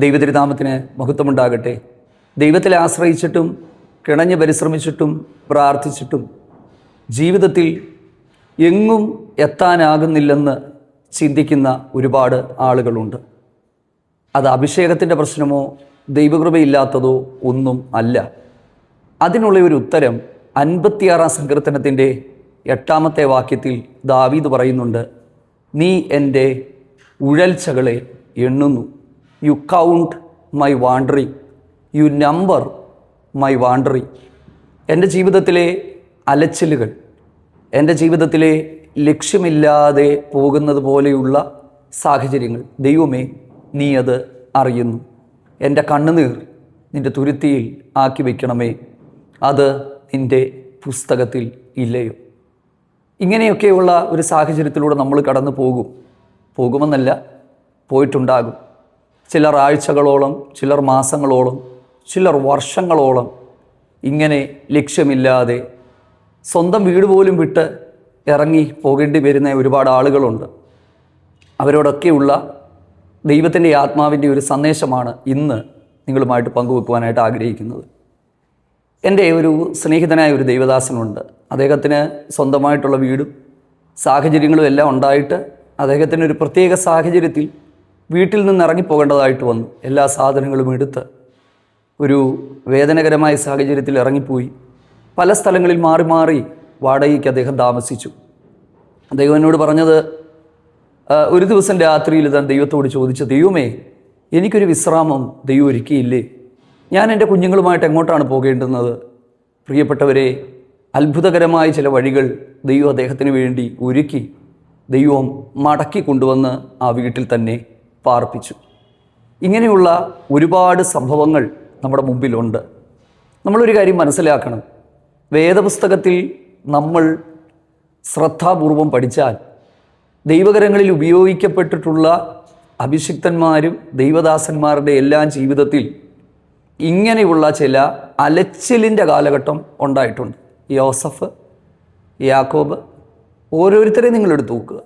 ദൈവതിരുനാമത്തിന് മഹത്വമുണ്ടാകട്ടെ. ദൈവത്തിൽ ആശ്രയിച്ചിട്ടും കിണഞ്ഞ് പരിശ്രമിച്ചിട്ടും പ്രാർത്ഥിച്ചിട്ടും ജീവിതത്തിൽ എങ്ങും എത്താനാകുന്നില്ലെന്ന് ചിന്തിക്കുന്ന ഒരുപാട് ആളുകളുണ്ട്. അത് അഭിഷേകത്തിൻ്റെ പ്രശ്നമോ ദൈവകൃപയില്ലാത്തതോ ഒന്നും അല്ല. അതിനുള്ള ഒരു ഉത്തരം 56 സങ്കീർത്തനത്തിൻ്റെ 8 വാക്യത്തിൽ ദാവീദ് പറയുന്നുണ്ട്. നീ എൻ്റെ ഉഴൽച്ചകളെ എണ്ണുന്നു. You count my wandering, you number my wandering. എൻ്റെ ജീവിതത്തിലെ അലച്ചിലുകൾ, എൻ്റെ ജീവിതത്തിലെ ലക്ഷ്യമില്ലാതെ പോകുന്നത് പോലെയുള്ള സാഹചര്യങ്ങൾ ദൈവമേ നീ അത് അറിയുന്നു. എൻ്റെ കണ്ണുനീർ നിൻ്റെ തുരുത്തിയിൽ ആക്കി വയ്ക്കണമേ, അത് നിൻ്റെ പുസ്തകത്തിൽ ഇല്ലയോ? ഇങ്ങനെയൊക്കെയുള്ള ഒരു സാഹചര്യത്തിലൂടെ നമ്മൾ കടന്നു പോകുമെന്നല്ല, പോയിട്ടുണ്ടാകും. ചിലർ ആഴ്ചകളോളം, ചിലർ മാസങ്ങളോളം, ചിലർ വർഷങ്ങളോളം ഇങ്ങനെ ലക്ഷ്യമില്ലാതെ സ്വന്തം വീട് പോലും വിട്ട് ഇറങ്ങി പോകേണ്ടി വരുന്ന ഒരുപാട് ആളുകളുണ്ട്. അവരോടൊക്കെയുള്ള ദൈവത്തിൻ്റെ ആത്മാവിൻ്റെ ഒരു സന്ദേശമാണ് ഇന്ന് നിങ്ങളുമായിട്ട് പങ്കുവെക്കുവാനായിട്ട് ആഗ്രഹിക്കുന്നത്. എൻ്റെ ഒരു സ്നേഹിതനായ ഒരു ദൈവദാസനുണ്ട്. അദ്ദേഹത്തിന് സ്വന്തമായിട്ടുള്ള വീടും സാഹചര്യങ്ങളും എല്ലാം ഉണ്ടായിട്ട് അദ്ദേഹത്തിന് ഒരു പ്രത്യേക സാഹചര്യത്തിൽ വീട്ടിൽ നിന്ന് ഇറങ്ങിപ്പോകേണ്ടതായിട്ട് വന്നു. എല്ലാ സാധനങ്ങളും എടുത്ത് ഒരു വേദനകരമായ സാഹചര്യത്തിൽ ഇറങ്ങിപ്പോയി. പല സ്ഥലങ്ങളിൽ മാറി മാറി വാടകയ്ക്ക് അദ്ദേഹം താമസിച്ചു. അദ്ദേഹം എന്നോട് പറഞ്ഞത്, ഒരു ദിവസം രാത്രിയിൽ താൻ ദൈവത്തോട് ചോദിച്ച, ദൈവമേ എനിക്കൊരു വിശ്രാമം ദൈവം ഒരുക്കിയില്ലേ? ഞാൻ എൻ്റെ കുഞ്ഞുങ്ങളുമായിട്ട് എങ്ങോട്ടാണ് പോകേണ്ടുന്നത്? പ്രിയപ്പെട്ടവരെ, അത്ഭുതകരമായ ചില വഴികൾ ദൈവം അദ്ദേഹത്തിന് വേണ്ടി ഒരുക്കി. ദൈവം മടക്കി കൊണ്ടുവന്ന് ആ വീട്ടിൽ തന്നെ പാർപ്പിച്ചു. ഇങ്ങനെയുള്ള ഒരുപാട് സംഭവങ്ങൾ നമ്മുടെ മുമ്പിലുണ്ട്. നമ്മളൊരു കാര്യം മനസ്സിലാക്കണം. വേദപുസ്തകത്തിൽ നമ്മൾ ശ്രദ്ധാപൂർവം പഠിച്ചാൽ ദൈവകരങ്ങളിൽ ഉപയോഗിക്കപ്പെട്ടിട്ടുള്ള അഭിഷിക്തന്മാരും ദൈവദാസന്മാരുടെ എല്ലാം ജീവിതത്തിൽ ഇങ്ങനെയുള്ള ചില അലച്ചിലിൻ്റെ കാലഘട്ടം ഉണ്ടായിട്ടുണ്ട്. യോസഫ്, യാക്കോബ്, ഓരോരുത്തരെ നിങ്ങളെടുത്ത് നോക്കുക.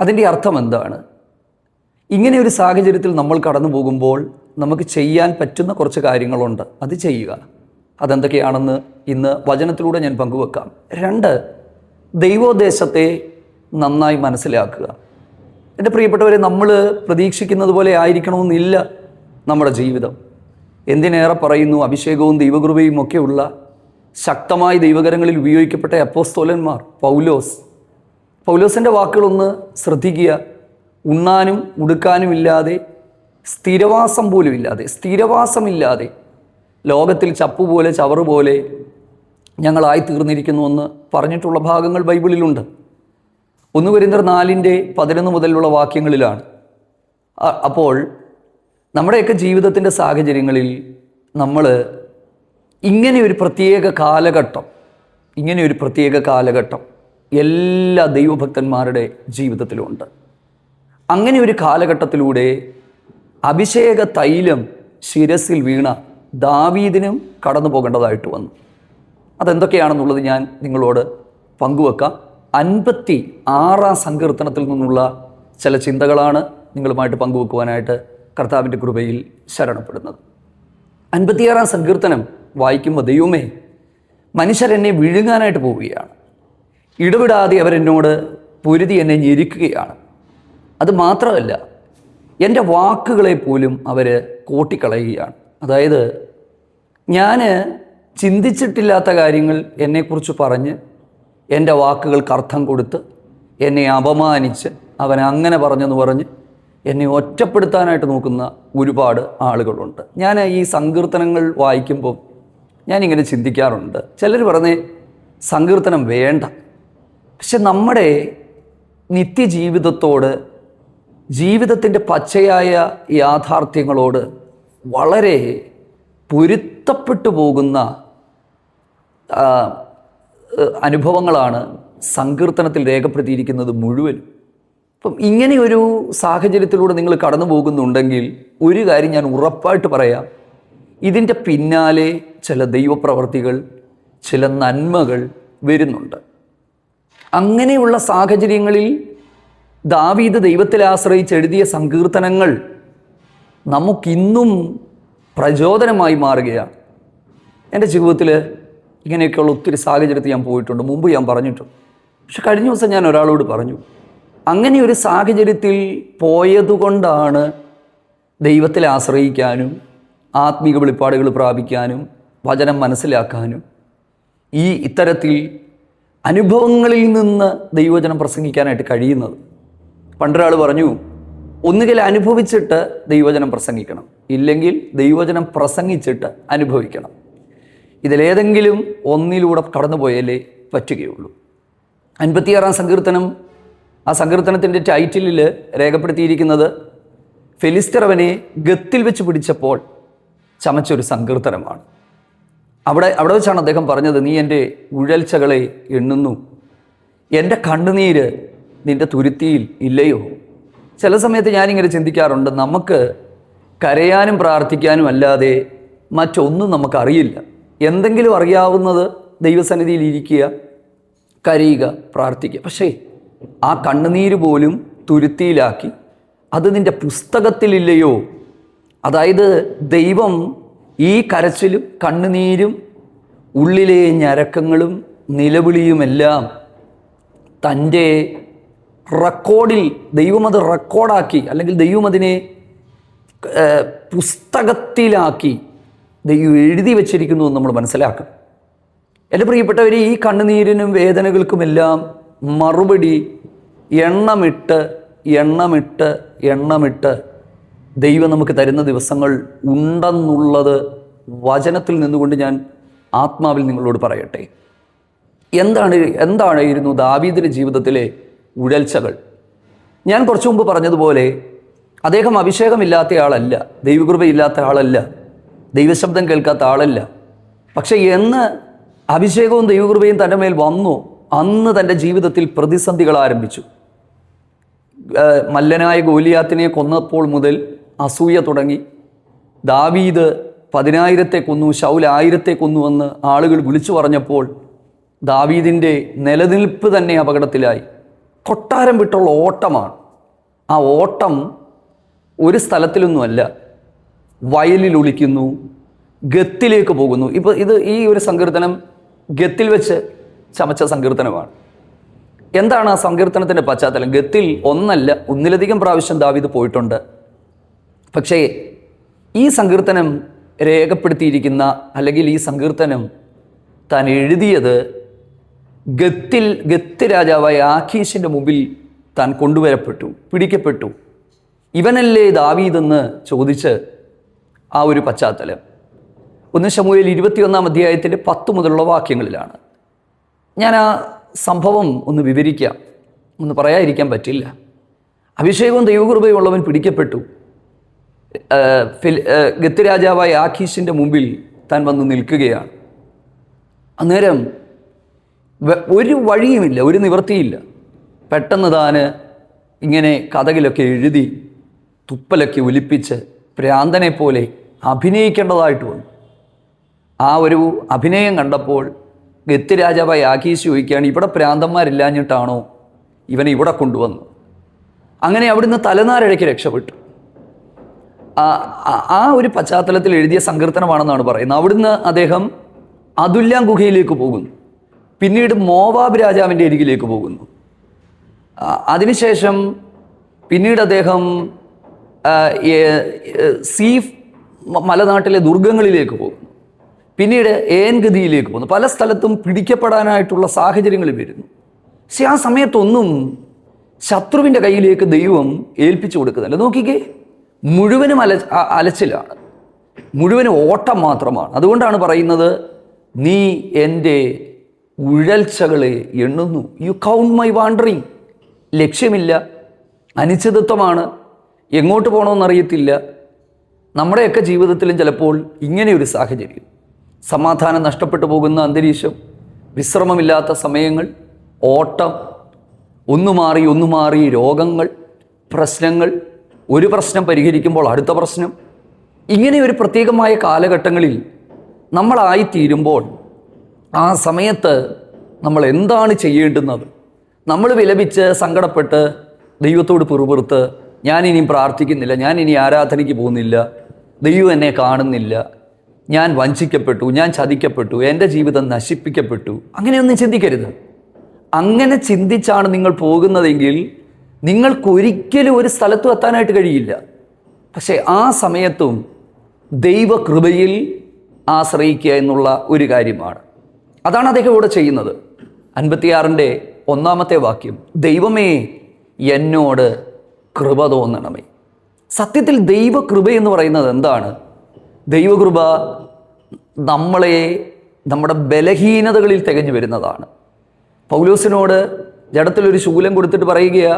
അതിൻ്റെ അർത്ഥം എന്താണ്? ഇങ്ങനെ ഒരു സാഹചര്യത്തിൽ നമ്മൾ കടന്നു പോകുമ്പോൾ നമുക്ക് ചെയ്യാൻ പറ്റുന്ന കുറച്ച് കാര്യങ്ങളുണ്ട്. അത് ചെയ്യുക. അതെന്തൊക്കെയാണെന്ന് ഇന്ന് വചനത്തിലൂടെ ഞാൻ പങ്കുവെക്കാം. 2, ദൈവോദ്ദേശത്തെ നന്നായി മനസ്സിലാക്കുക. എൻ്റെ പ്രിയപ്പെട്ടവരെ, നമ്മൾ പ്രതീക്ഷിക്കുന്നത് പോലെ ആയിരിക്കണമെന്നില്ല നമ്മുടെ ജീവിതം. എന്തിനേറെ പറയുന്നു, അഭിഷേകവും ദൈവകൃപയും ഒക്കെയുള്ള ശക്തമായി ദൈവകരങ്ങളിൽ ഉപയോഗിക്കപ്പെട്ട അപ്പോസ്തലന്മാർ. പൗലോസിൻ്റെ വാക്കുകളൊന്ന് ശ്രദ്ധിക്കുക. ഉണ്ണാനും ഉടുക്കാനുമില്ലാതെ, സ്ഥിരവാസമില്ലാതെ ലോകത്തിൽ ചപ്പുപോലെ ചവറുപോലെ ഞങ്ങളായി തീർന്നിരിക്കുന്നുവെന്ന് പറഞ്ഞിട്ടുള്ള ഭാഗങ്ങൾ ബൈബിളിലുണ്ട്. 1 കൊരിന്ത്യർ 4:11 മുതലുള്ള വാക്യങ്ങളിലാണ്. അപ്പോൾ നമ്മുടെയൊക്കെ ജീവിതത്തിൻ്റെ സാഹചര്യങ്ങളിൽ നമ്മൾ ഇങ്ങനെ ഒരു പ്രത്യേക കാലഘട്ടം എല്ലാ ദൈവഭക്തന്മാരുടെ ജീവിതത്തിലുമുണ്ട്. അങ്ങനെ ഒരു കാലഘട്ടത്തിലൂടെ അഭിഷേക തൈലം ശിരസിൽ വീണ ദാവീദിനും കടന്നു പോകേണ്ടതായിട്ട് വന്നു. അതെന്തൊക്കെയാണെന്നുള്ളത് ഞാൻ നിങ്ങളോട് പങ്കുവെക്കാം. 56 സങ്കീർത്തനത്തിൽ നിന്നുള്ള ചില ചിന്തകളാണ് നിങ്ങളുമായിട്ട് പങ്കുവെക്കുവാനായിട്ട് കർത്താവിൻ്റെ കൃപയിൽ ശരണപ്പെടുന്നത്. 56 സങ്കീർത്തനം വായിക്കുമ്പോൾ, ദൈവമേ മനുഷ്യരെന്നെ വിഴുങ്ങാനായിട്ട് പോവുകയാണ്, ഇടവിടാതെ അവരെന്നോട് പൊരുതി എന്നെ ഞെരുക്കുകയാണ്. അത് മാത്രമല്ല, എൻ്റെ വാക്കുകളെ പോലും അവർ കോട്ടിക്കളയുകയാണ്. അതായത് ഞാൻ ചിന്തിച്ചിട്ടില്ലാത്ത കാര്യങ്ങൾ എന്നെക്കുറിച്ച് പറഞ്ഞ് എൻ്റെ വാക്കുകൾക്ക് അർത്ഥം കൊടുത്ത് എന്നെ അപമാനിച്ച് അവൻ അങ്ങനെ പറഞ്ഞെന്ന് പറഞ്ഞ് എന്നെ ഒറ്റപ്പെടുത്താനായിട്ട് നോക്കുന്ന ഒരുപാട് ആളുകളുണ്ട്. ഞാൻ ഈ സങ്കീർത്തനങ്ങൾ വായിക്കുമ്പോൾ ഞാനിങ്ങനെ ചിന്തിക്കാറുണ്ട്. ചിലർ പറഞ്ഞേ സങ്കീർത്തനം വേണ്ട. പക്ഷെ നമ്മുടെ നിത്യജീവിതത്തോട്, ജീവിതത്തിൻ്റെ പച്ചയായ യാഥാർത്ഥ്യങ്ങളോട് വളരെ പൊരുത്തപ്പെട്ടു പോകുന്ന അനുഭവങ്ങളാണ് സങ്കീർത്തനത്തിൽ രേഖപ്പെടുത്തിയിരിക്കുന്നത് മുഴുവനും. അപ്പം ഇങ്ങനെയൊരു സാഹചര്യത്തിലൂടെ നിങ്ങൾ കടന്നു പോകുന്നുണ്ടെങ്കിൽ ഒരു കാര്യം ഞാൻ ഉറപ്പായിട്ട് പറയാം, ഇതിൻ്റെ പിന്നാലെ ചില ദൈവപ്രവർത്തികൾ, ചില നന്മകൾ വരുന്നുണ്ട്. അങ്ങനെയുള്ള സാഹചര്യങ്ങളിൽ ദാവീദ് ദൈവത്തിൽ ആശ്രയിച്ച് എഴുതിയ സങ്കീർത്തനങ്ങൾ നമുക്കിന്നും പ്രചോദനമായി മാറുകയാണ്. എൻ്റെ ജീവിതത്തിൽ ഇങ്ങനെയൊക്കെയുള്ള ഒത്തിരി സാഹചര്യത്തിൽ ഞാൻ പോയിട്ടുണ്ട്, മുമ്പ് ഞാൻ പറഞ്ഞിട്ടുണ്ട്. പക്ഷെ കഴിഞ്ഞ ദിവസം ഞാൻ ഒരാളോട് പറഞ്ഞു, അങ്ങനെ ഒരു സാഹചര്യത്തിൽ പോയതുകൊണ്ടാണ് ദൈവത്തിൽ ആശ്രയിക്കാനും ആത്മീക വെളിപ്പാടുകൾ പ്രാപിക്കാനും വചനം മനസ്സിലാക്കാനും ഇത്തരത്തിൽ അനുഭവങ്ങളിൽ നിന്ന് ദൈവവചനം പ്രസംഗിക്കാനായിട്ട് കഴിയുന്നത്. പണ്ടൊരാൾ പറഞ്ഞു, ഒന്നുകിൽ അനുഭവിച്ചിട്ട് ദൈവവചനം പ്രസംഗിക്കണം, ഇല്ലെങ്കിൽ ദൈവവചനം പ്രസംഗിച്ചിട്ട് അനുഭവിക്കണം. ഇതിലേതെങ്കിലും ഒന്നിലൂടെ കടന്നുപോയാലേ പറ്റുകയുള്ളൂ. 56-ാം സങ്കീർത്തനം, ആ സങ്കീർത്തനത്തിൻ്റെ ടൈറ്റിലിൽ രേഖപ്പെടുത്തിയിരിക്കുന്നത് ഫെലിസ്ത്യർ അവനെ ഗത്തിൽ വെച്ച് പിടിച്ചപ്പോൾ ചമച്ചൊരു സങ്കീർത്തനമാണ്. അവിടെ വെച്ചാണ് അദ്ദേഹം പറഞ്ഞത്, നീ എൻ്റെ ഉഴൽച്ചകളെ എണ്ണുന്നു, എൻ്റെ കണ്ണുനീര് നിൻ്റെ തുരുത്തിയിൽ ഇല്ലയോ. ചില സമയത്ത് ഞാനിങ്ങനെ ചിന്തിക്കാറുണ്ട്, നമുക്ക് കരയാനും പ്രാർത്ഥിക്കാനും അല്ലാതെ മറ്റൊന്നും നമുക്കറിയില്ല. എന്തെങ്കിലും അറിയാവുന്നത് ദൈവസന്നിധിയിൽ ഇരിക്കുക, കരയുക, പ്രാർത്ഥിക്കുക. പക്ഷേ ആ കണ്ണുനീര് പോലും തുരുത്തിയിലാക്കി അത് നിൻ്റെ പുസ്തകത്തിലില്ലയോ. അതായത് ദൈവം ഈ കരച്ചിലും കണ്ണുനീരും ഉള്ളിലെ ഞരക്കങ്ങളും നിലവിളിയുമെല്ലാം തൻ്റെ റെക്കോർഡിൽ ദൈവം അത് റെക്കോർഡാക്കി, അല്ലെങ്കിൽ ദൈവം അതിനെ പുസ്തകത്തിലാക്കി ദൈവം എഴുതി വച്ചിരിക്കുന്നു എന്ന് നമ്മൾ മനസ്സിലാക്കണം. എൻ്റെ പ്രിയപ്പെട്ടവർ, ഈ കണ്ണുനീരിനും വേദനകൾക്കുമെല്ലാം മറുപടി എണ്ണമിട്ട് എണ്ണമിട്ട് എണ്ണമിട്ട് ദൈവം നമുക്ക് തരുന്ന ദിവസങ്ങൾ ഉണ്ടെന്നുള്ളത് വചനത്തിൽ നിന്നുകൊണ്ട് ഞാൻ ആത്മാവിൽ നിങ്ങളോട് പറയട്ടെ. എന്തായിരുന്നു ദാവീദിൻ്റെ ജീവിതത്തിലെ ഉഴൽച്ചകൾ? ഞാൻ കുറച്ചു മുമ്പ് പറഞ്ഞതുപോലെ അദ്ദേഹം അഭിഷേകമില്ലാത്ത ആളല്ല, ദൈവകൃപയില്ലാത്ത ആളല്ല, ദൈവശബ്ദം കേൾക്കാത്ത ആളല്ല. പക്ഷേ എന്ന് അഭിഷേകവും ദൈവകൃപയും തൻ്റെ മേൽ വന്നു, അന്ന് തൻ്റെ ജീവിതത്തിൽ പ്രതിസന്ധികൾ ആരംഭിച്ചു. മല്ലനായ ഗോലിയാത്തിനെ കൊന്നപ്പോൾ മുതൽ അസൂയ തുടങ്ങി. ദാവീദ് 10,000 കൊന്നു, ശൗൽ 1000 കൊന്നുവെന്ന് ആളുകൾ വിളിച്ചു പറഞ്ഞപ്പോൾ ദാവീദിൻ്റെ നിലനിൽപ്പ് തന്നെ അപകടത്തിലായി. കൊട്ടാരം വിട്ടുള്ള ഓട്ടമാണ്. ആ ഓട്ടം ഒരു സ്ഥലത്തിലൊന്നുമല്ല, വയലിൽ ഒളിക്കുന്നു, ഗത്തിലേക്ക് പോകുന്നു. ഇപ്പോൾ ഈ ഒരു സങ്കീർത്തനം ഗത്തിൽ വെച്ച് ചമച്ച സങ്കീർത്തനമാണ്. എന്താണ് ആ സങ്കീർത്തനത്തിൻ്റെ പശ്ചാത്തലം? ഗത്തിൽ ഒന്നിലധികം പ്രാവശ്യം ദാവീദ് പോയിട്ടുണ്ട്. പക്ഷേ ഈ സങ്കീർത്തനം രേഖപ്പെടുത്തിയിരിക്കുന്ന, അല്ലെങ്കിൽ ഈ സങ്കീർത്തനം താൻ എഴുതിയത് ഗത്ത് രാജാവായ ആഖീഷിൻ്റെ മുമ്പിൽ താൻ കൊണ്ടുവരപ്പെട്ടു, പിടിക്കപ്പെട്ടു. ഇവനല്ലേ ദാവീദെന്ന് ചോദിച്ച് ആ ഒരു പശ്ചാത്തലം 1 ശമൂവേൽ 21-ാം അധ്യായത്തിൻ്റെ 10 മുതലുള്ള വാക്യങ്ങളിലാണ്. ഞാൻ ആ സംഭവം ഒന്ന് വിവരിക്കാം, ഒന്ന് പറയാതിരിക്കാൻ പറ്റില്ല. അഭിഷേകവും ദൈവകൃപയും ഉള്ളവൻ പിടിക്കപ്പെട്ടു. ഗത്ത് രാജാവായ ആഖീഷിൻ്റെ മുമ്പിൽ താൻ വന്ന് നിൽക്കുകയാണ്. അന്നേരം ഒരു വഴിയുമില്ല, ഒരു നിവൃത്തിയില്ല. പെട്ടെന്ന് താൻ ഇങ്ങനെ കഥകിലൊക്കെ എഴുതി തുപ്പലൊക്കെ ഒലിപ്പിച്ച് ഭ്രാന്തനെ പോലെ അഭിനയിക്കേണ്ടതായിട്ട് വന്നു. ആ ഒരു അഭിനയം കണ്ടപ്പോൾ ഗത്ത് രാജാവായ ആഖീശ് ചോദിക്കുകയാണ്, ഇവിടെ ഭ്രാന്തന്മാരില്ലാഞ്ഞിട്ടാണോ ഇവനെ ഇവിടെ കൊണ്ടുവന്നു? അങ്ങനെ അവിടുന്ന് തലനാരിഴയ്ക്ക് രക്ഷപ്പെട്ടു. ആ ഒരു പശ്ചാത്തലത്തിൽ എഴുതിയ സങ്കീർത്തനമാണെന്നാണ് പറയുന്നത്. അവിടുന്ന് അദ്ദേഹം അതുല്ലാം ഗുഹയിലേക്ക് പോകുന്നു, പിന്നീട് മോവാബ് രാജാവിൻ്റെ അരികിലേക്ക് പോകുന്നു. അതിനുശേഷം പിന്നീട് അദ്ദേഹം സീഫ് മലനാട്ടിലെ ദുർഗങ്ങളിലേക്ക് പോകുന്നു, പിന്നീട് ഏൻഗതിയിലേക്ക് പോകുന്നു. പല സ്ഥലത്തും പിടിക്കപ്പെടാനായിട്ടുള്ള സാഹചര്യങ്ങൾ വരുന്നു. പക്ഷെ ആ സമയത്തൊന്നും ശത്രുവിൻ്റെ കയ്യിലേക്ക് ദൈവം ഏൽപ്പിച്ചു കൊടുക്കുന്നില്ല. നോക്കിക്കേ, മുഴുവനും അലച്ചിലാണ്, മുഴുവനും ഓട്ടം മാത്രമാണ്. അതുകൊണ്ടാണ് പറയുന്നത്, നീ എൻ്റെ ഉഴൽച്ചകളെ എണ്ണുന്നു. You count my wandering. ലക്ഷ്യമില്ല, അനിശ്ചിതത്വമാണ്, എങ്ങോട്ട് പോകണമെന്നറിയത്തില്ല. നമ്മുടെയൊക്കെ ജീവിതത്തിലും ചിലപ്പോൾ ഇങ്ങനെയൊരു സാഹചര്യം, സമാധാനം നഷ്ടപ്പെട്ടു പോകുന്ന അന്തരീക്ഷം, വിശ്രമമില്ലാത്ത സമയങ്ങൾ, ഓട്ടം, ഒന്നു മാറി രോഗങ്ങൾ, പ്രശ്നങ്ങൾ, ഒരു പ്രശ്നം പരിഹരിക്കുമ്പോൾ അടുത്ത പ്രശ്നം. ഇങ്ങനെ ഒരു പ്രത്യേകമായ കാലഘട്ടങ്ങളിൽ നമ്മളായിത്തീരുമ്പോൾ ആ സമയത്ത് നമ്മൾ എന്താണ് ചെയ്യേണ്ടുന്നത്? നമ്മൾ വിലപിച്ച് സങ്കടപ്പെട്ട് ദൈവത്തോട് പിറുപിറുത്ത് ഞാനിനി പ്രാർത്ഥിക്കുന്നില്ല, ഞാനിനി ആരാധനയ്ക്ക് പോകുന്നില്ല, ദൈവം എന്നെ കാണുന്നില്ല, ഞാൻ വഞ്ചിക്കപ്പെട്ടു, ഞാൻ ചതിക്കപ്പെട്ടു, എൻ്റെ ജീവിതം നശിപ്പിക്കപ്പെട്ടു. അങ്ങനെയൊന്നും ചിന്തിക്കരുത്. അങ്ങനെ ചിന്തിച്ചാണ് നിങ്ങൾ പോകുന്നതെങ്കിൽ നിങ്ങൾക്കൊരിക്കലും ഒരു സ്ഥലത്തും എത്താനായിട്ട് കഴിയില്ല. പക്ഷേ ആ സമയത്തും ദൈവകൃപയിൽ ആശ്രയിക്കുക എന്നുള്ള ഒരു കാര്യമാണ്. അതാണ് അദ്ദേഹം ഇവിടെ ചെയ്യുന്നത്. 56-ന്റെ 1-ാമത്തെ വാക്യം, ദൈവമേ എന്നോട് കൃപ തോന്നണമേ. സത്യത്തിൽ ദൈവകൃപ എന്ന് പറയുന്നത് എന്താണ്? ദൈവകൃപ നമ്മളെ നമ്മുടെ ബലഹീനതകളിൽ തികഞ്ഞു വരുന്നതാണ്. പൗലോസിനോട് ജഡത്തിലൊരു ശൂലം കൊടുത്തിട്ട് പറയുക,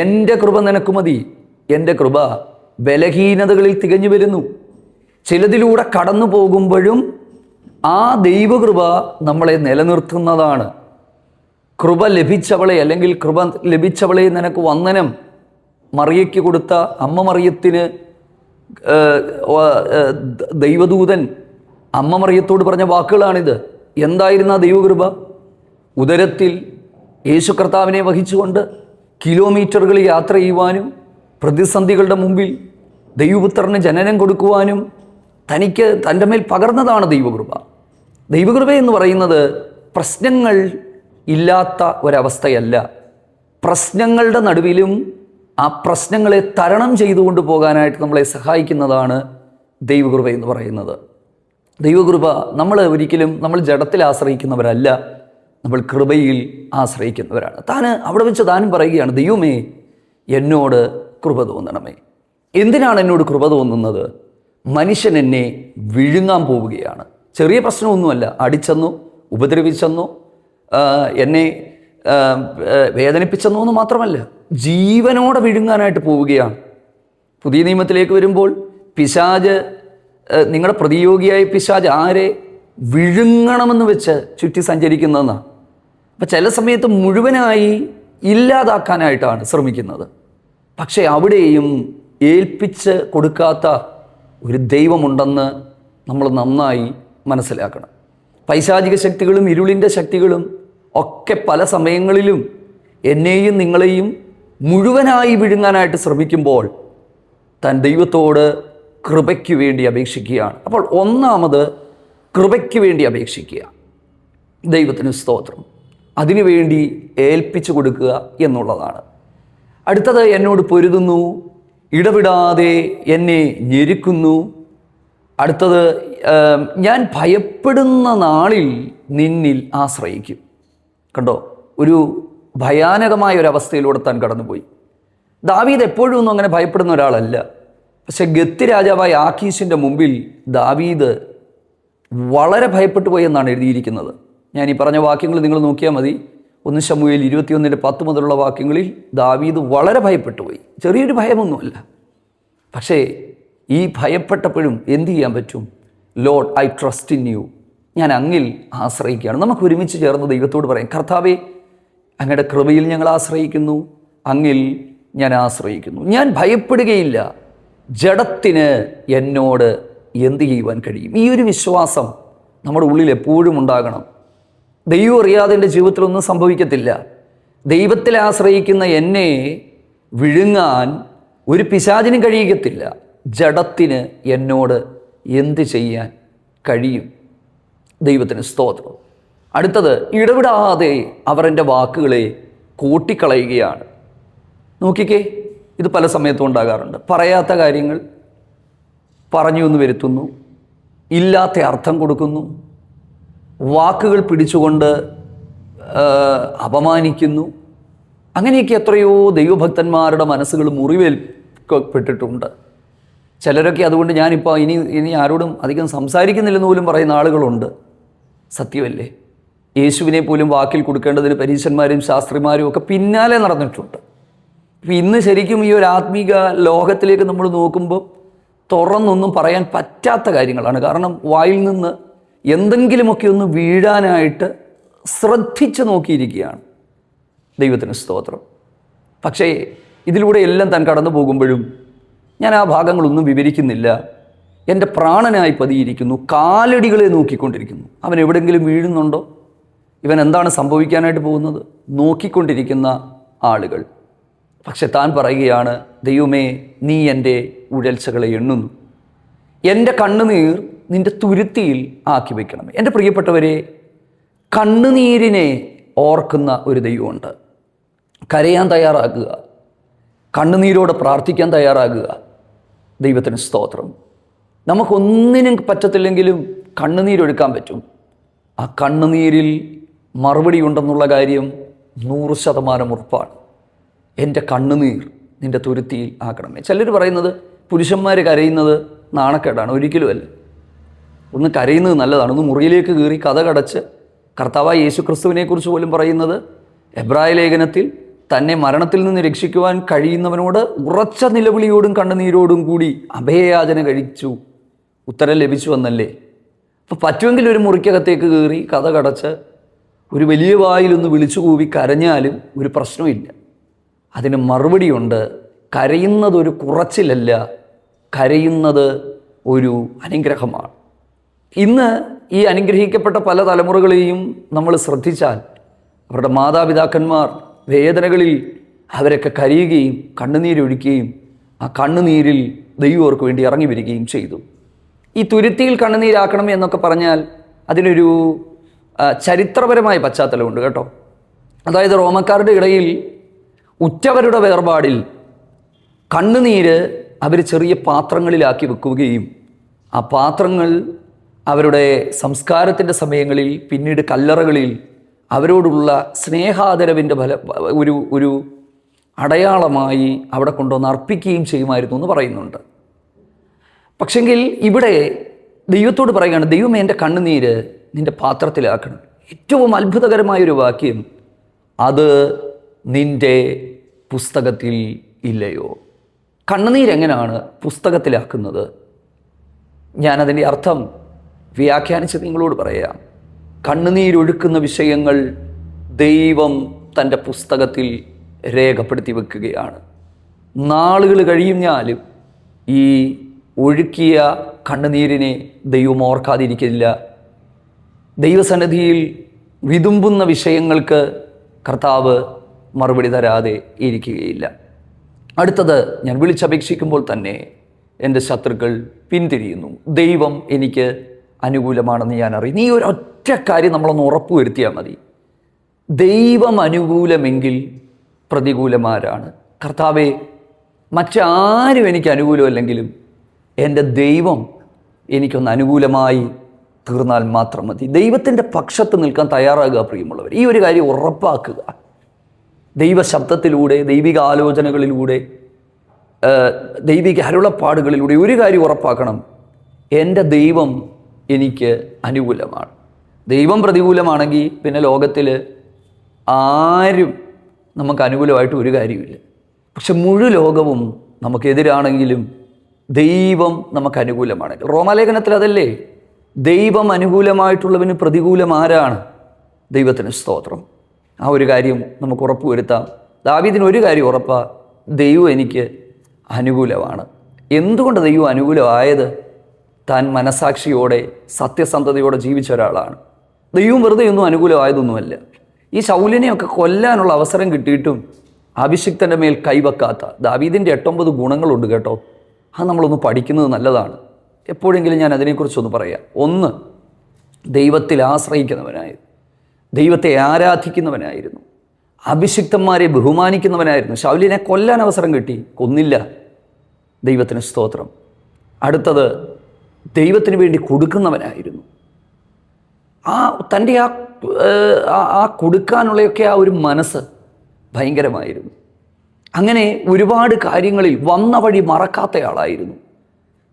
എൻ്റെ കൃപ നിനക്ക് മതി, എൻ്റെ കൃപ ബലഹീനതകളിൽ തികഞ്ഞു വരുന്നു. ചിലതിലൂടെ കടന്നു പോകുമ്പോഴും ആ ദൈവകൃപ നമ്മളെ നിലനിർത്തുന്നതാണ്. കൃപ ലഭിച്ചവളെ, അല്ലെങ്കിൽ കൃപ ലഭിച്ചവളെ നിനക്ക് വന്ദനം, മറിയയ്ക്ക് കൊടുത്ത അമ്മ മറിയത്തിന് ദൈവദൂതൻ അമ്മ മറിയത്തോട് പറഞ്ഞ വാക്കുകളാണിത്. എന്തായിരുന്ന ദൈവകൃപ? ഉദരത്തിൽ യേശു കർത്താവിനെ വഹിച്ചുകൊണ്ട് കിലോമീറ്ററുകൾ യാത്ര ചെയ്യുവാനും പ്രതിസന്ധികളുടെ മുമ്പിൽ ദൈവപുത്രന് ജനനം കൊടുക്കുവാനും തനിക്ക് തൻ്റെ മേൽ പകർന്നതാണ് ദൈവകൃപ. ദൈവകൃപ എന്ന് പറയുന്നത് പ്രശ്നങ്ങൾ ഇല്ലാത്ത ഒരവസ്ഥയല്ല. പ്രശ്നങ്ങളുടെ നടുവിലും ആ പ്രശ്നങ്ങളെ തരണം ചെയ്തുകൊണ്ട് പോകാനായിട്ട് നമ്മളെ സഹായിക്കുന്നതാണ് ദൈവകൃപ എന്ന് പറയുന്നത്. ദൈവകൃപ നമ്മൾ ജഡത്തിൽ ആശ്രയിക്കുന്നവരല്ല, നമ്മൾ കൃപയിൽ ആശ്രയിക്കുന്നവരാണ്. അവിടെ വെച്ച് താനും പറയുകയാണ്, ദൈവമേ എന്നോട് കൃപ തോന്നണമേ. എന്തിനാണ് എന്നോട് കൃപ തോന്നുന്നത്? മനുഷ്യൻ എന്നെ വിഴുങ്ങാൻ പോവുകയാണ്. ചെറിയ പ്രശ്നമൊന്നുമല്ല, അടിച്ചെന്നോ ഉപദ്രവിച്ചെന്നോ എന്നെ വേദനിപ്പിച്ചെന്നോ എന്ന് മാത്രമല്ല, ജീവനോടെ വിഴുങ്ങാനായിട്ട് പോവുകയാണ്. പുതിയ നിയമത്തിലേക്ക് വരുമ്പോൾ പിശാച്, നിങ്ങളുടെ പ്രതിയോഗിയായ പിശാച് ആരെ വിഴുങ്ങണമെന്ന് വെച്ച് ചുറ്റി സഞ്ചരിക്കുന്നതെന്നാണ്. അപ്പം ചില സമയത്ത് മുഴുവനായി ഇല്ലാതാക്കാനായിട്ടാണ് ശ്രമിക്കുന്നത്. പക്ഷേ അവിടെയും ഏൽപ്പിച്ച് കൊടുക്കാത്ത ഒരു ദൈവമുണ്ടെന്ന് നമ്മൾ നന്നായി മനസ്സിലാക്കണം. പൈശാചിക ശക്തികളും ഇരുളിൻ്റെ ശക്തികളും ഒക്കെ പല സമയങ്ങളിലും എന്നെയും നിങ്ങളെയും മുഴുവനായി വിഴുങ്ങാനായിട്ട് ശ്രമിക്കുമ്പോൾ താൻ ദൈവത്തോട് കൃപയ്ക്ക് വേണ്ടി അപേക്ഷിക്കുകയാണ്. അപ്പോൾ ഒന്നാമത് കൃപയ്ക്ക് വേണ്ടി അപേക്ഷിക്കുക, ദൈവത്തിന് സ്തോത്രം, അതിനുവേണ്ടി ഏൽപ്പിച്ചു കൊടുക്കുക എന്നുള്ളതാണ്. അടുത്തത്, എന്നോട് പൊരുതുന്നു, ഇടവിടാതെ എന്നെ ഞെരുക്കുന്നു. അടുത്തത്, ഞാൻ ഭയപ്പെടുന്ന നാളിൽ നിന്നിൽ ആശ്രയിക്കും. കണ്ടോ, ഒരു ഭയാനകമായ ഒരവസ്ഥയിലൂടെ താൻ കടന്നുപോയി. ദാവീദ് എപ്പോഴും ഒന്നും അങ്ങനെ ഭയപ്പെടുന്ന ഒരാളല്ല. പക്ഷെ ഗത്ത് രാജാവായ ആഖീശിൻ്റെ മുമ്പിൽ ദാവീദ് വളരെ ഭയപ്പെട്ടു പോയി എന്നാണ് എഴുതിയിരിക്കുന്നത്. ഞാൻ ഈ പറഞ്ഞ വാക്യങ്ങൾ നിങ്ങൾ നോക്കിയാൽ മതി. 1 ശമൂവേൽ 21:10 മുതലുള്ള വാക്യങ്ങളിൽ ദാവീദ് വളരെ ഭയപ്പെട്ടു പോയി. ചെറിയൊരു ഭയമൊന്നുമല്ല. പക്ഷേ ഈ ഭയപ്പെട്ടപ്പോഴും എന്തു ചെയ്യാൻ പറ്റും? Lord, I trust in you, ഞാൻ അങ്ങിൽ ആശ്രയിക്കുകയാണ്. നമുക്ക് ഒരുമിച്ച് ചേർന്ന് ദൈവത്തോട് പറയാം, കർത്താവേ, അങ്ങയുടെ കൃപയിൽ ഞങ്ങൾ ആശ്രയിക്കുന്നു, അങ്ങിൽ ഞാൻ ആശ്രയിക്കുന്നു. ഞാൻ ഭയപ്പെടുകയില്ല, ജഡത്തിന് എന്നോട് എന്ത് ചെയ്യുവാൻ കഴിയും? ഈ ഒരു വിശ്വാസം നമ്മുടെ ഉള്ളിൽ എപ്പോഴും ഉണ്ടാകണം. ദൈവം അറിയാതെ എൻ്റെ ജീവിതത്തിലൊന്നും സംഭവിക്കത്തില്ല. ദൈവത്തിൽ ആശ്രയിക്കുന്ന എന്നെ വിഴുങ്ങാൻ ഒരു പിശാചിനും കഴിയത്തില്ല. ജഡത്തിന് എന്നോട് എന്ത് ചെയ്യാൻ കഴിയും? ദൈവത്തിന് സ്തോത്രം. അടുത്തത്, ഇടവിടാതെ അവർ എൻ്റെ വാക്കുകളെ കൂട്ടിക്കളയുകയാണ്. നോക്കിക്കേ, ഇത് പല സമയത്തും ഉണ്ടാകാറുണ്ട്. പറയാത്ത കാര്യങ്ങൾ പറഞ്ഞു എന്ന് വരുത്തുന്നു, ഇല്ലാത്ത അർത്ഥം കൊടുക്കുന്നു, വാക്കുകൾ പിടിച്ചുകൊണ്ട് അപമാനിക്കുന്നു. അങ്ങനെയൊക്കെ എത്രയോ ദൈവഭക്തന്മാരുടെ മനസ്സുകൾ മുറിവേൽക്കപ്പെട്ടിട്ടുണ്ട്. ചിലരൊക്കെ അതുകൊണ്ട് ഞാനിപ്പോൾ ഇനി ആരോടും അധികം സംസാരിക്കുന്നില്ലെന്ന് പോലും പറയുന്ന ആളുകളുണ്ട്. സത്യമല്ലേ? യേശുവിനെ പോലും വാക്കിൽ കൊടുക്കേണ്ടതിന് പരീശന്മാരും ശാസ്ത്രിമാരും ഒക്കെ പിന്നാലെ നടന്നിട്ടുണ്ട്. ഇപ്പം ഇന്ന് ശരിക്കും ഈ ഒരു ആത്മീക ലോകത്തിലേക്ക് നമ്മൾ നോക്കുമ്പോൾ തുറന്നൊന്നും പറയാൻ പറ്റാത്ത കാര്യങ്ങളാണ്. കാരണം വായിൽ നിന്ന് എന്തെങ്കിലുമൊക്കെ ഒന്ന് വീഴാനായിട്ട് ശ്രദ്ധിച്ച് നോക്കിയിരിക്കുകയാണ്. ദൈവത്തിന് സ്തോത്രം. പക്ഷേ ഇതിലൂടെ എല്ലാം താൻ കടന്നു പോകുമ്പോഴും ഞാൻ ആ ഭാഗങ്ങളൊന്നും വിവരിക്കുന്നില്ല. എൻ്റെ പ്രാണനായി പതിയിരിക്കുന്നു, കാലടികളെ നോക്കിക്കൊണ്ടിരിക്കുന്നു. അവൻ എവിടെയെങ്കിലും വീഴുന്നുണ്ടോ? ഇവൻ എന്താണ് സംഭവിക്കാനായിട്ട് പോകുന്നത്? നോക്കിക്കൊണ്ടിരിക്കുന്ന ആളുകൾ. പക്ഷെ താൻ പറയുകയാണ്, ദൈവമേ, നീ എൻ്റെ ഉഴൽച്ചകളെ എണ്ണുന്നു, എൻ്റെ കണ്ണുനീർ നിൻ്റെ തുരുത്തിയിൽ ആക്കി വയ്ക്കണം. എൻ്റെ പ്രിയപ്പെട്ടവരെ, കണ്ണുനീരിനെ ഓർക്കുന്ന ഒരു ദൈവമുണ്ട്. കരയാൻ തയ്യാറാകുക, കണ്ണുനീരോടെ പ്രാർത്ഥിക്കാൻ തയ്യാറാകുക. ദൈവത്തിന് സ്തോത്രം. നമുക്കൊന്നിനും പറ്റത്തില്ലെങ്കിലും കണ്ണുനീരൊഴുക്കാൻ പറ്റും. ആ കണ്ണുനീരിൽ മറുപടി ഉണ്ടെന്നുള്ള കാര്യം 100% ഉറപ്പാണ്. എൻ്റെ കണ്ണുനീർ നിൻ്റെ തുരുത്തിയിൽ ആക്കണമേ. ചിലർ പറയുന്നത് പുരുഷന്മാർ കരയുന്നത് നാണക്കേടാണ്. ഒരിക്കലുമല്ല. ഒന്ന് കരയുന്നത് നല്ലതാണ്. ഒന്ന് മുറിയിലേക്ക് കയറി കഥ കടച്ച് കർത്താവായ യേശു ക്രിസ്തുവിനെക്കുറിച്ച് പോലും പറയുന്നത്, എബ്രായ ലേഖനത്തിൽ തന്നെ മരണത്തിൽ നിന്ന് രക്ഷിക്കുവാൻ കഴിയുന്നവനോട് ഉറച്ച നിലവിളിയോടും കണ്ണുനീരോടും കൂടി അഭയയാചന കഴിച്ചു, ഉത്തരം ലഭിച്ചു എന്നല്ലേ. അപ്പോൾ പറ്റുമെങ്കിൽ ഒരു മുറിക്കകത്തേക്ക് കയറി കഥ കടച്ച് ഒരു വലിയ വായിലൊന്ന് വിളിച്ചു കൂവി കരഞ്ഞാലും ഒരു പ്രശ്നമില്ല. അതിന് മറുപടിയുണ്ട്. കരയുന്നതൊരു കുറച്ചിലല്ല, കരയുന്നത് ഒരു അനുഗ്രഹമാണ്. ഇന്ന് ഈ അനുഗ്രഹിക്കപ്പെട്ട പല തലമുറകളെയും നമ്മൾ ശ്രദ്ധിച്ചാൽ അവരുടെ മാതാപിതാക്കന്മാർ വേദനകളിൽ അവരൊക്കെ കരയുകയും കണ്ണുനീരൊഴുക്കുകയും ആ കണ്ണുനീരിൽ ദൈവം അവർക്ക് വേണ്ടി ഇറങ്ങി വരികയും ചെയ്തു. ഈ തുരുത്തിയിൽ കണ്ണുനീരാക്കണം എന്നൊക്കെ പറഞ്ഞാൽ അതിനൊരു ചരിത്രപരമായ പശ്ചാത്തലമുണ്ട് കേട്ടോ. അതായത് റോമക്കാരുടെ ഇടയിൽ ഉറ്റവരുടെ വേർപാടിൽ കണ്ണുനീര് അവർ ചെറിയ പാത്രങ്ങളിലാക്കി വെക്കുകയും ആ പാത്രങ്ങൾ അവരുടെ സംസ്കാരത്തിൻ്റെ സമയങ്ങളിൽ പിന്നീട് കല്ലറകളിൽ അവരോടുള്ള സ്നേഹാദരവിൻ്റെ ഒരു അടയാളമായി അവിടെ കൊണ്ടുവന്ന് അർപ്പിക്കുകയും ചെയ്യുമായിരുന്നു എന്ന് പറയുന്നുണ്ട്. പക്ഷെങ്കിൽ ഇവിടെ ദൈവത്തോട് പറയുകയാണ്, ദൈവമേ, എൻ്റെ കണ്ണുനീര് നിൻ്റെ പാത്രത്തിലാക്കണം. ഏറ്റവും അത്ഭുതകരമായൊരു വാക്യം, അത് നിൻ്റെ പുസ്തകത്തിൽ ഇല്ലയോ. കണ്ണുനീരെങ്ങനെയാണ് പുസ്തകത്തിലാക്കുന്നത്? ഞാനതിൻ്റെ അർത്ഥം വ്യാഖ്യാനിച്ച് നിങ്ങളോട് പറയാം. കണ്ണുനീരൊഴുക്കുന്ന വിഷയങ്ങൾ ദൈവം തൻ്റെ പുസ്തകത്തിൽ രേഖപ്പെടുത്തി വെക്കുകയാണ്. നാളുകൾ കഴിഞ്ഞാലും ഈ ഒഴുക്കിയ കണ്ണുനീരിനെ ദൈവം ഓർക്കാതിരിക്കില്ല. ദൈവസന്നിധിയിൽ വിതുമ്പുന്ന വിഷയങ്ങൾക്ക് കർത്താവ് മറുപടി തരാതെ ഇരിക്കുകയില്ല. അടുത്തത്, ഞാൻ വിളിച്ചപേക്ഷിക്കുമ്പോൾ തന്നെ എൻ്റെ ശത്രുക്കൾ പിന്തിരിയുന്നു. ദൈവം എനിക്ക് അനുകൂലമാണെന്ന് ഞാൻ അറിയും. ഈ ഒരൊറ്റ കാര്യം നമ്മളൊന്ന് ഉറപ്പുവരുത്തിയാൽ മതി. ദൈവം അനുകൂലമെങ്കിൽ പ്രതികൂലമാരാണ്. കർത്താവെ, മറ്റാരും എനിക്ക് അനുകൂലമല്ലെങ്കിലും എൻ്റെ ദൈവം എനിക്കൊന്ന് അനുകൂലമായി തീർന്നാൽ മാത്രം മതി. ദൈവത്തിൻ്റെ പക്ഷത്ത് നിൽക്കാൻ തയ്യാറാകുക പ്രിയമുള്ളവർ. ഈ ഒരു കാര്യം ഉറപ്പാക്കുക. ദൈവശബ്ദത്തിലൂടെ, ദൈവിക ആലോചനകളിലൂടെ, ദൈവിക അരുളപ്പാടുകളിലൂടെ ഒരു കാര്യം ഉറപ്പാക്കണം, എൻ്റെ ദൈവം എനിക്ക് അനുകൂലമാണ്. ദൈവം പ്രതികൂലമാണെങ്കിൽ പിന്നെ ലോകത്തിൽ ആരും നമുക്ക് അനുകൂലമായിട്ട് ഒരു കാര്യമില്ല. പക്ഷെ മുഴു ലോകവും നമുക്കെതിരാണെങ്കിലും ദൈവം നമുക്ക് അനുകൂലമാണെങ്കിൽ, റോമാലേഖനത്തിൽ അതല്ലേ, ദൈവം അനുകൂലമായിട്ടുള്ളവന് പ്രതികൂലം ആരാണ്? ദൈവത്തിന് സ്തോത്രം. ആ ഒരു കാര്യം നമുക്ക് ഉറപ്പുവരുത്താം. ദാവീദിന് ഒരു കാര്യം ഉറപ്പാ, ദൈവം എനിക്ക് അനുകൂലമാണ്. എന്തുകൊണ്ട് ദൈവം അനുകൂലമായത്? താൻ മനസാക്ഷിയോടെ സത്യസന്ധതയോടെ ജീവിച്ച ഒരാളാണ്. ദൈവം വെറുതെ ഒന്നും അനുകൂലമായതൊന്നുമല്ല. ഈ ശൗലിനെയൊക്കെ കൊല്ലാനുള്ള അവസരം കിട്ടിയിട്ടും അഭിഷിക്തൻ്റെ മേൽ കൈവെക്കാത്ത ദാവീദിൻ്റെ 8-9 ഗുണങ്ങളുണ്ട് കേട്ടോ. അത് നമ്മളൊന്ന് പഠിക്കുന്നത് നല്ലതാണ്. എപ്പോഴെങ്കിലും ഞാൻ അതിനെക്കുറിച്ചൊന്ന് പറയാം. ഒന്ന്, ദൈവത്തിൽ ആശ്രയിക്കുന്നവനായിരുന്നു, ദൈവത്തെ ആരാധിക്കുന്നവനായിരുന്നു, അഭിഷിക്തന്മാരെ ബഹുമാനിക്കുന്നവനായിരുന്നു. ശൗലിനെ കൊല്ലാൻ അവസരം കിട്ടി, കൊന്നില്ല. ദൈവത്തിന് സ്തോത്രം. അടുത്തത്, ദൈവത്തിന് വേണ്ടി കൊടുക്കുന്നവനായിരുന്നു. തൻ്റെ ആ കൊടുക്കാനുള്ളയൊക്കെ ആ ഒരു മനസ്സ് ഭയങ്കരമായിരുന്നു. അങ്ങനെ ഒരുപാട് കാര്യങ്ങളിൽ വന്ന വഴി മറക്കാത്തയാളായിരുന്നു.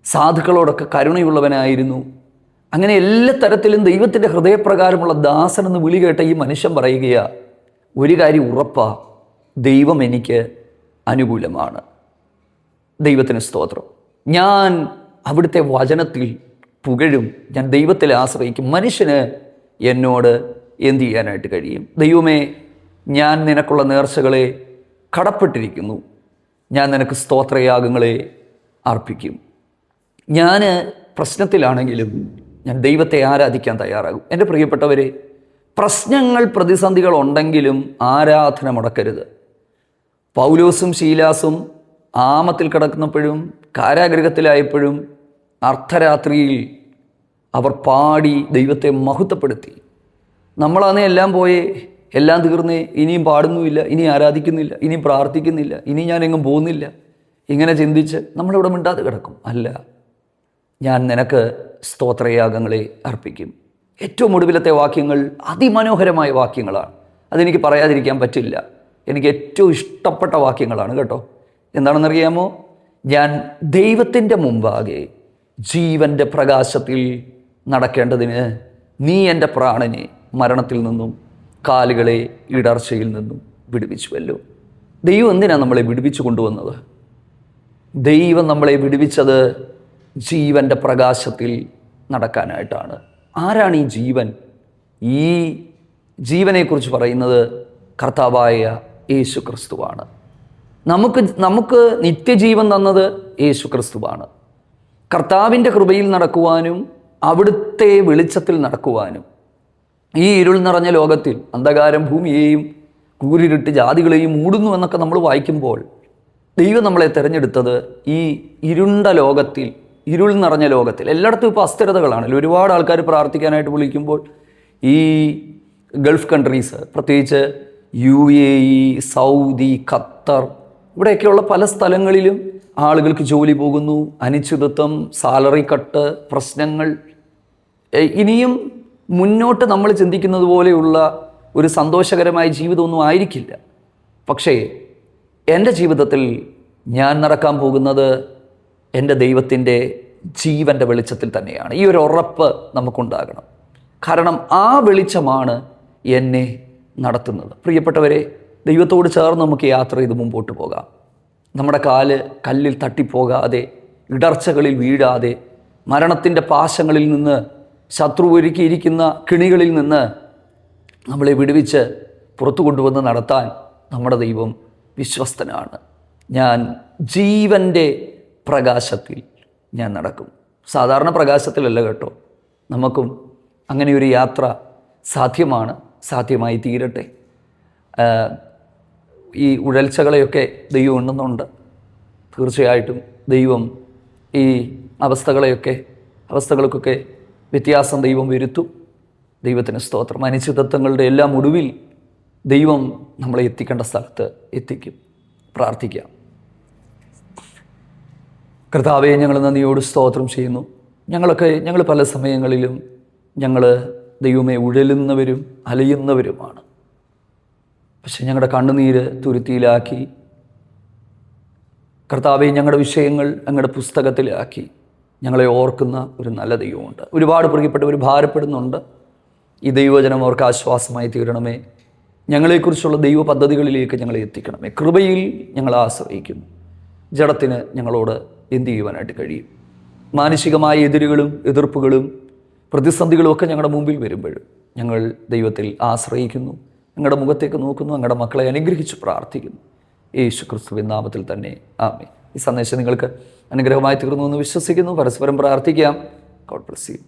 സാധുക്കളോടൊക്കെ കരുണയുള്ളവനായിരുന്നു. അങ്ങനെ എല്ലാ തരത്തിലും ദൈവത്തിൻ്റെ ഹൃദയപ്രകാരമുള്ള ദാസനെന്ന് വിളി കേട്ട ഈ മനുഷ്യൻ പറയുകയാ, ഒരു കാര്യം ഉറപ്പാ, ദൈവം എനിക്ക് അനുകൂലമാണ്. ദൈവത്തിന് സ്തോത്രം. ഞാൻ അവിടുത്തെ വചനത്തിൽ പുകഴും, ഞാൻ ദൈവത്തിൽ ആശ്രയിക്കും. മനുഷ്യന് എന്നോട് എന്ത് ചെയ്യാനായിട്ട് കഴിയും? ദൈവമേ, ഞാൻ നിനക്കുള്ള നേർച്ചകളെ കടപ്പെട്ടിരിക്കുന്നു. ഞാൻ നിനക്ക് സ്തോത്രയാഗങ്ങളെ അർപ്പിക്കും. ഞാൻ പ്രശ്നത്തിലാണെങ്കിലും ഞാൻ ദൈവത്തെ ആരാധിക്കാൻ തയ്യാറാകും. എൻ്റെ പ്രിയപ്പെട്ടവരെ, പ്രശ്നങ്ങൾ പ്രതിസന്ധികൾ ഉണ്ടെങ്കിലും ആരാധന മുടക്കരുത്. പൗലോസും ശീലാസും ആമത്തിൽ കിടക്കുന്നപ്പോഴും കാരാഗൃഹത്തിലായപ്പോഴും അർദ്ധരാത്രിയിൽ അവർ പാടി ദൈവത്തെ മഹത്വപ്പെടുത്തി. നമ്മളാണേ എല്ലാം പോയേ, എല്ലാം തീർന്നേ, ഇനിയും പാടുന്നുമില്ല, ഇനി ആരാധിക്കുന്നില്ല, ഇനിയും പ്രാർത്ഥിക്കുന്നില്ല, ഇനി ഞാൻ എങ്ങും പോകുന്നില്ല, ഇങ്ങനെ ചിന്തിച്ച് നമ്മളിവിടെ മിണ്ടാതെ കിടക്കും. അല്ല, ഞാൻ നിനക്ക് സ്തോത്രയാഗങ്ങളെ അർപ്പിക്കും. ഏറ്റവും ഒടുവിലത്തെ വാക്യങ്ങൾ അതിമനോഹരമായ വാക്യങ്ങളാണ്. അതെനിക്ക് പറയാതിരിക്കാൻ പറ്റില്ല. എനിക്ക് ഏറ്റവും ഇഷ്ടപ്പെട്ട വാക്യങ്ങളാണ് കേട്ടോ. എന്താണെന്നറിയാമോ? ഞാൻ ദൈവത്തിൻ്റെ മുമ്പാകെ ജീവൻ്റെ പ്രകാശത്തിൽ നടക്കേണ്ടതിന് നീ എൻ്റെ പ്രാണനെ മരണത്തിൽ നിന്നും കാലുകളെ ഇടർച്ചയിൽ നിന്നും വിടുവിച്ചുവല്ലോ. ദൈവം എന്തിനാണ് നമ്മളെ വിടുവിച്ചു കൊണ്ടുവന്നത്? ദൈവം നമ്മളെ വിടുവിച്ചത് ജീവൻ്റെ പ്രകാശത്തിൽ നടക്കാനായിട്ടാണ്. ആരാണ് ഈ ജീവൻ? ഈ ജീവനെക്കുറിച്ച് പറയുന്നത് കർത്താവായ യേശു ക്രിസ്തുവാണ്. നമുക്ക് നിത്യജീവൻ തന്നത് യേശു ക്രിസ്തുവാണ്. കർത്താവിൻ്റെ കൃപയിൽ നടക്കുവാനും അവിടുത്തെ വെളിച്ചത്തിൽ നടക്കുവാനും ഈ ഇരുൾ നിറഞ്ഞ ലോകത്തിൽ അന്ധകാരം ഭൂമിയെയും കൂരിരുട്ട് ജാതികളെയും മൂടുന്നു എന്നൊക്കെ നമ്മൾ വായിക്കുമ്പോൾ ദൈവം നമ്മളെ തിരഞ്ഞെടുത്തത് ഈ ഇരുണ്ട ലോകത്തിൽ, ഇരുൾ നിറഞ്ഞ ലോകത്തിൽ. എല്ലായിടത്തും ഇപ്പോൾ അസ്ഥിരതകളാണല്ലോ. ഒരുപാട് ആൾക്കാർ പ്രാർത്ഥിക്കാനായിട്ട് വിളിക്കുമ്പോൾ ഈ ഗൾഫ് കൺട്രീസ്, പ്രത്യേകിച്ച് UAE, സൗദി, ഖത്തർ, ഇവിടെയൊക്കെയുള്ള പല സ്ഥലങ്ങളിലും ആളുകൾക്ക് ജോലി പോകുന്നു, അനിശ്ചിതത്വം, സാലറി കട്ട്, പ്രശ്നങ്ങൾ. ഇനിയും മുന്നോട്ട് നമ്മൾ ചിന്തിക്കുന്നത് പോലെയുള്ള ഒരു സന്തോഷകരമായ ജീവിതമൊന്നും ആയിരിക്കില്ല. പക്ഷേ എൻ്റെ ജീവിതത്തിൽ ഞാൻ നടക്കാൻ പോകുന്നത് എൻ്റെ ദൈവത്തിൻ്റെ ജീവൻ്റെ വെളിച്ചത്തിൽ തന്നെയാണ്. ഈ ഒരു ഉറപ്പ് നമുക്കുണ്ടാകണം. കാരണം ആ വെളിച്ചമാണ് എന്നെ നടത്തുന്നത്. പ്രിയപ്പെട്ടവരെ, ദൈവത്തോട് ചേർന്ന് നമുക്ക് യാത്ര ചെയ്ത് മുമ്പോട്ട് പോകാം. നമ്മുടെ കാല് കല്ലിൽ തട്ടിപ്പോകാതെ, ഇടർച്ചകളിൽ വീഴാതെ, മരണത്തിൻ്റെ പാശങ്ങളിൽ നിന്ന്, ശത്രു ഒരുക്കിയിരിക്കുന്ന കിണികളിൽ നിന്ന് നമ്മളെ വിടുവിച്ച് പുറത്തു കൊണ്ടുവന്ന് നടത്താൻ നമ്മുടെ ദൈവം വിശ്വസ്തനാണ്. ഞാൻ ജീവൻ്റെ പ്രകാശത്തിൽ ഞാൻ നടക്കും. സാധാരണ പ്രകാശത്തിലല്ല കേട്ടോ. നമുക്കും അങ്ങനെ ഒരു യാത്ര സാധ്യമാണ്. സാധ്യമായി തീരട്ടെ. ഈ ഉഴൽച്ചകളെയൊക്കെ ദൈവം ഉണ്ടെന്നുണ്ട്. തീർച്ചയായിട്ടും ദൈവം ഈ അവസ്ഥകൾക്കൊക്കെ വ്യത്യാസം ദൈവം വരുത്തും. ദൈവത്തിന് സ്തോത്രം. അനിശ്ചിതത്വങ്ങളുടെ എല്ലാം ഒടുവിൽ ദൈവം നമ്മളെ എത്തിക്കേണ്ട സ്ഥലത്ത് എത്തിക്കും. പ്രാർത്ഥിക്കാം. കർത്താവേ, ഞങ്ങൾ നന്ദിയോട് സ്തോത്രം ചെയ്യുന്നു. ഞങ്ങൾ പല സമയങ്ങളിലും ദൈവമേ ഉഴലുന്നവരും അലയുന്നവരുമാണ്. പക്ഷെ ഞങ്ങളുടെ കണ്ണുനീര് തുരുത്തിയിലാക്കി കർത്താവെ, ഞങ്ങളുടെ വിഷയങ്ങൾ അങ്ങയുടെ പുസ്തകത്തിലാക്കി ഞങ്ങളെ ഓർക്കുന്ന ഒരു നല്ല ദൈവമുണ്ട്. ഒരുപാട് പ്രിയപ്പെട്ടവർ ഭാരപ്പെടുന്നുണ്ട്. ഈ ദൈവവചനം അവർക്ക് ആശ്വാസമായി തീരണമേ. ഞങ്ങളെക്കുറിച്ചുള്ള ദൈവ പദ്ധതികളിലേക്ക് ഞങ്ങളെ എത്തിക്കണമേ. കൃപയിൽ ഞങ്ങൾ ആശ്രയിക്കുന്നു. ജഡത്തിന് ഞങ്ങളോട് എന്ത് ചെയ്യുവാനായിട്ട് കഴിയും? മാനസികമായ എതിർപ്പുകളും പ്രതിസന്ധികളും ഒക്കെ ഞങ്ങളുടെ മുമ്പിൽ വരുമ്പോഴും ഞങ്ങൾ ദൈവത്തിൽ ആശ്രയിക്കുന്നു. ഞങ്ങളുടെ മുഖത്തേക്ക് നോക്കുന്നു. ഞങ്ങളുടെ മക്കളെ അനുഗ്രഹിച്ച് പ്രാർത്ഥിക്കുന്നു. യേശു ക്രിസ്തുവിൻ നാമത്തിൽ തന്നെ ആമേൻ. ഈ സന്ദേശം നിങ്ങൾക്ക് അനുഗ്രഹമായി തീർന്നു എന്ന് വിശ്വസിക്കുന്നു. പരസ്പരം പ്രാർത്ഥിക്കാം. God bless you.